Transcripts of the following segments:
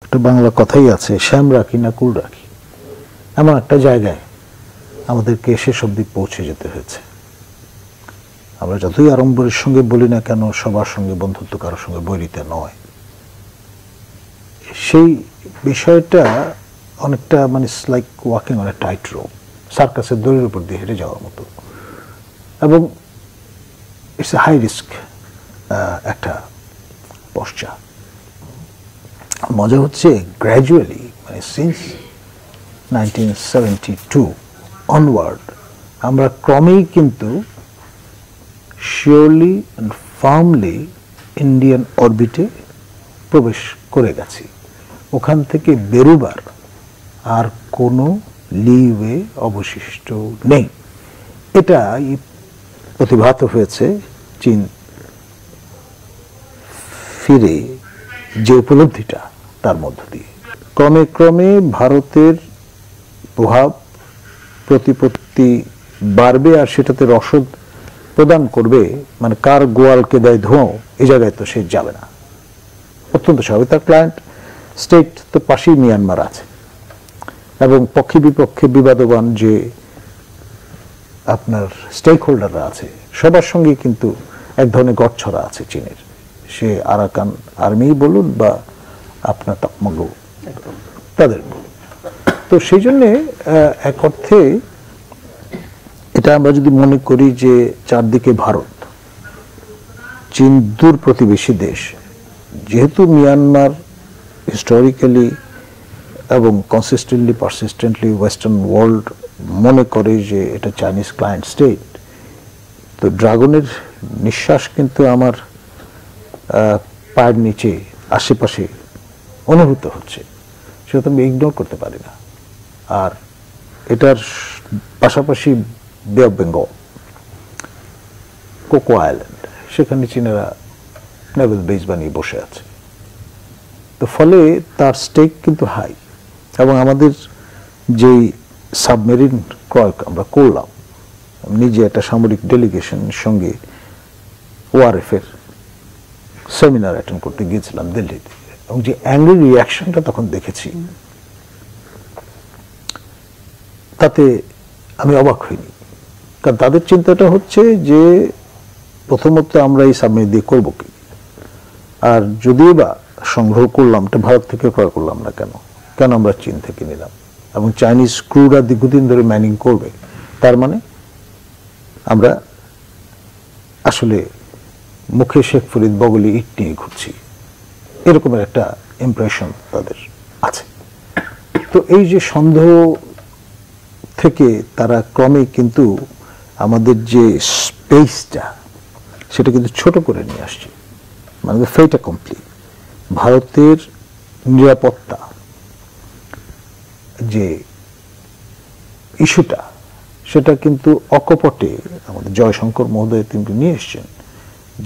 একটা বাংলা কথাই আছে, শ্যাম রাখি না কুল রাখি। এমন একটা জায়গায় আমাদেরকে শেষ অবধি পৌঁছে যেতে হয়েছে। আমরা যতই আড়ম্বরের সঙ্গে বলি না কেন সবার সঙ্গে বন্ধুত্ব, কারোর সঙ্গে বৈরিতা নয়, সেই বিষয়টা অনেকটা মানে like walking on a tight rope, সার্কাসের দড়ির উপর দিয়ে হেঁটে যাওয়ার মতো। এবং ইটস এ হাই রিস্ক একটা পশ্চা। মজা হচ্ছে গ্র্যাজুয়ালি মানে সিন্স 1972 অনওয়ার্ড আমরা ক্রমেই কিন্তু শিওরলি অ্যান্ড ফার্মলি ইন্ডিয়ান অরবিটে প্রবেশ করে গেছি। ওখান থেকে বেরোবার আর কোনো লিওয়ে অবশিষ্ট নেই। এটা প্রতিভাত হয়েছে চীন ফিরে যে উপলব্ধিটা তার মধ্য দিয়ে। ক্রমে ক্রমে ভারতের প্রভাব প্রতিপত্তি বাড়বে, আর সেটাতে রসদ প্রদান করবে। মানে কার গোয়ালকে দেয় ধোঁয়া, এই জায়গায় তো সে যাবে না, অত্যন্ত স্বাভাবিক। তার ক্লায়েন্ট স্টেট তো পাশেই মিয়ানমার আছে, এবং পক্ষে বিপক্ষে বিবাদবান যে আপনার স্টেক হোল্ডাররা আছে সবার সঙ্গে কিন্তু এক ধরনের গড়ছড়া আছে চীনের। সে আরাকান আর্মি বলুন বা আপনার তাকমাগো তাদের। তো সেই জন্যে এক অর্থে এটা আমরা যদি মনে করি যে চারদিকে ভারত, চীন দূর প্রতিবেশী দেশ, যেহেতু মিয়ানমার হিস্টোরিক্যালি এবং কনসিস্টেন্টলি পারসিস্টেন্টলি ওয়েস্টার্ন ওয়ার্ল্ড মনে করে যে এটা চাইনিজ ক্লায়েন্ট স্টেট, তো ড্রাগনের নিঃশ্বাস কিন্তু আমার পায়ের নিচে আশেপাশে অনুভূত হচ্ছে, সেটা তো আমি ইগনোর করতে পারি না। আর এটার পাশাপাশি বে অফ বেঙ্গল, কোকো আইল্যান্ড, সেখানে চীনেরা নেভেল বেস বানিয়ে বসে আছে। তো ফলে তার স্টেক কিন্তু হাই। এবং আমাদের যেই সাবমেরিন ক্রয় আমরা করলাম, নিজে একটা সামরিক ডেলিগেশনের সঙ্গে ওআরএফ এর সেমিনার অ্যাটেন্ড করতে গিয়েছিলাম দিল্লিতে, এবং যে অ্যাংরি রিয়াকশনটা তখন দেখেছি তাতে আমি অবাক হইনি। কারণ তাদের চিন্তাটা হচ্ছে যে প্রথমত আমরা এই সাবমেরিন দিয়ে করবো কি, আর যদিও বা সংগ্রহ করলাম এটা ভারত থেকে ক্রয় করলাম না কেন, কেন আমরা চীন থেকে নিলাম, এবং চাইনিজ ক্রুরা দীর্ঘদিন ধরে ম্যানিং করবে, তার মানে আমরা আসলে মুখে শেখ ফরিদ বগলে ইট নিয়ে ঘুরছি, এরকমের একটা ইমপ্রেশন তাদের আছে। তো এই যে সন্দেহ থেকে তারা ক্রমে কিন্তু আমাদের যে স্পেসটা সেটা কিন্তু ছোট করে নিয়ে আসছে। মানে ফেটা কমপ্লিট ভারতের নিরাপত্তা যে ইস্যুটা, সেটা কিন্তু অকপটে আমাদের জয়শঙ্কর মহোদয় তিনি নিয়ে এসছেন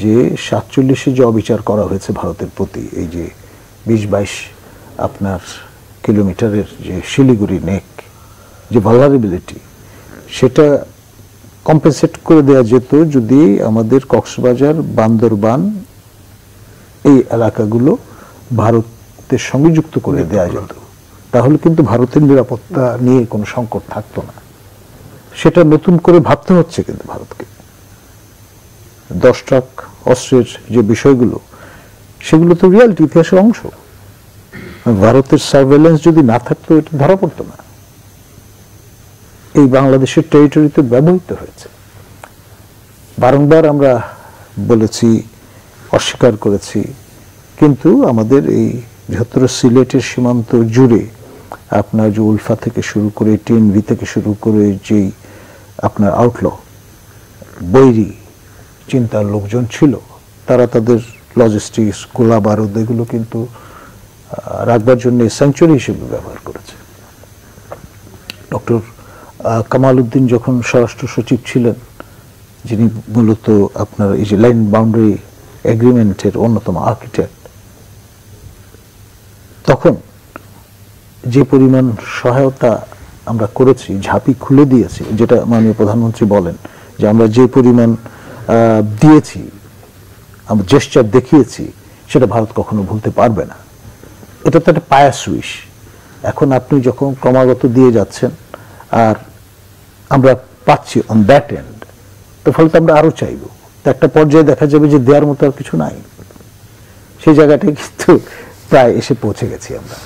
যে 47-এ যে অবিচার করা হয়েছে ভারতের প্রতি, এই যে 20-22 আপনার কিলোমিটারের যে শিলিগুড়ি নেক যে ভালনারেবিলিটি, সেটা কম্পেনসেট করে দেওয়া যেত যদি আমাদের কক্সবাজার, বান্দরবান এই এলাকাগুলো ভারতের সঙ্গে যুক্ত করে দেওয়া যেত, তাহলে কিন্তু ভারতের নিরাপত্তা নিয়ে কোনো সংকট থাকতো না। সেটা নতুন করে ভাবতে হচ্ছে কিন্তু ভারতকে। 10 ট্রাক অস্ত্রের যে বিষয়গুলো, সেগুলো তো রিয়ালিটি, ইতিহাসের অংশ। ভারতের সার্ভেলেন্স যদি না থাকতো এটা ধরা পড়তো না। এই বাংলাদেশের টেরিটরিতে ব্যবহৃত হয়েছে। বারংবার আমরা বলেছি, অস্বীকার করেছি, কিন্তু আমাদের এই বৃহত্তর সিলেটের সীমান্ত জুড়ে আপনার যে উলফা থেকে শুরু করে টিএনভি থেকে শুরু করে যেই আপনার আউটল বৈরী চিন্তার লোকজন ছিল, তারা তাদের লজিস্টিক্স, গোলা বারুদ এগুলো কিন্তু রাখবার জন্য স্যাংচুরি হিসেবে ব্যবহার করেছে। ডক্টর কামাল উদ্দিন যখন স্বরাষ্ট্র সচিব ছিলেন, যিনি মূলত আপনার এই যে লাইন বাউন্ডারি এগ্রিমেন্টের অন্যতম আর্কিটেক্ট, তখন যে পরিমাণ সহায়তা আমরা করেছি, ঝাঁপি খুলে দিয়েছি, যেটা মাননীয় প্রধানমন্ত্রী বলেন যে আমরা যে পরিমাণ দিয়েছি, আমরা জেস্চার দেখিয়েছি, সেটা ভারত কখনো ভুলতে পারবে না। এটা তো একটা পায়া সুইচ। এখন আপনি যখন ক্রমাগত দিয়ে যাচ্ছেন আর আমরা পাচ্ছি অন দ্যাট এন্ড, তো ফলে তো আমরা আরো চাইবো। তো একটা পর্যায়ে দেখা যাবে যে দেওয়ার মতো আর কিছু নাই, সেই জায়গাটায় কিন্তু প্রায় এসে পৌঁছে গেছি আমরা।